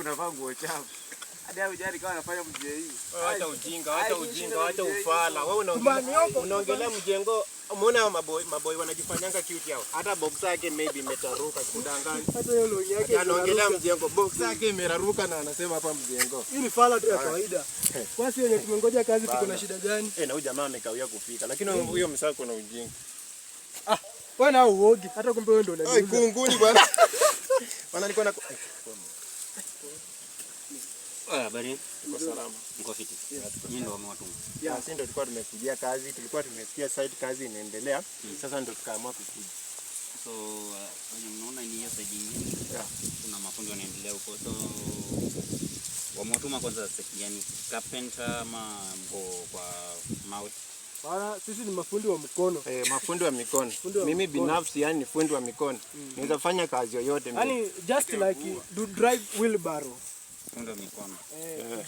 chafu na vangu chafu. Hadi hao jari kawa anafanya mzee hii. Acha ujinga, acha ufala. Wewe unaongelea mjengo. Umeona maboy wanajifanyanga cute yao. Hata box yake maybe imetaruka kudanganya. Hata hiyo longi yake anaongelea mjengo. Box yake imeraruka na anasema hapa mjengo. Hii ni fala tu ya kawaida. Kwa sio yenye tumengoja kazi tuko na shida gani? Na huyu jamaa amekawia kufika. Lakini huyo msako na ujinga. Wewe na uogi. Hata kumbe wewe ndio unajua. Ai kunguni bwana. Bwana niko na habari. Niko salama. Niko fiti. Nyinyi ndio wamewatuma. Sisi ndio tulikuwa tumekujia kazi, tulikuwa tumesikia site kazi inaendelea. Sasa ndio tukaamua kukuja. So, mnaona ni hiyo side nyingine. Kuna mafundi wanaendelea huko. So, wamewatuma kwanza yani carpenter ama mko kwa mawe. Bana sisi ni mafundi wa mkono. Mafundi wa mikono. Mimi binafsi yani ni fundi wa mikono. Naweza fanya kazi yoyote mimi. Yani just like do drive wheelbarrow. Fundi wa mikono.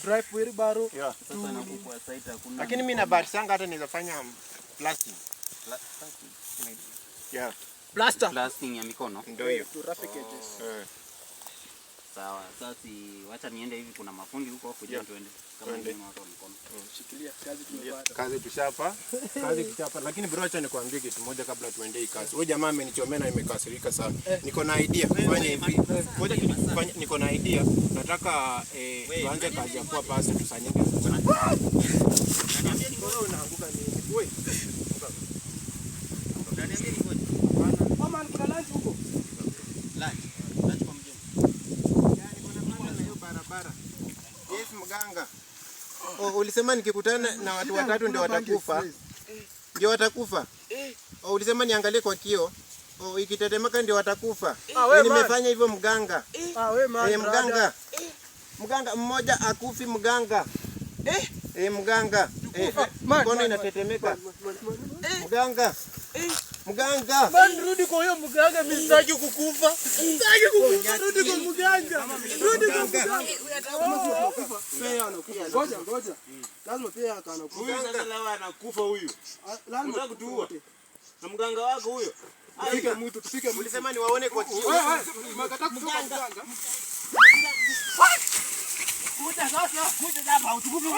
Drive wheelbarrow. Sasa na kwa site hakuna. Lakini mimi na bahati sanga hata naweza fanya plastic. Blasting ya mikono. Ndio hiyo. Traffic edges. Sawa. Sasa wacha niende hivi kuna mafundi huko kuja tuende. Kama ndio watu wa mikono. Shikilia kazi tumepata. Kazi tushapa. Lakini bro acha nikwambie kitu moja kabla tuende hii kazi. Wewe jamaa amenichomea na imekasirika sana. Niko na idea fanya hivi. Ngoja kifanye niko na idea. Nataka tuanze kazi ya kuwa pasi tusanyike. Niambie ni bora unaanguka nini? Wewe. Niambie ni ngoja. Mama kuna lunch huko. Lunch kwa mjengo. Yaani kuna maana na hiyo barabara. Yes mganga. Ulisema nikikutana na watu watatu ndio watakufa. Ndio watakufa. Ulisema niangalie kwa kio. Ikitetemeka ndio watakufa. Nimefanya hivyo mganga. Mganga. Mganga mmoja akufi mganga. Mganga. Mkono inatetemeka. Mganga. Mganga. Man rudi kwa hiyo mganga mimi sitaki kukufa. Sitaki kukufa rudi kwa mganga. Rudi kwa mganga. Pia anakufa. Ngoja. Lazima pia anakufa. Huyu sasa leo anakufa huyu. Unataka kutuua. Na mganga wako huyo. Tupike mtu. Ulisema niwaone kwa kio. Mganga. Kuja sasa hapa utukufu.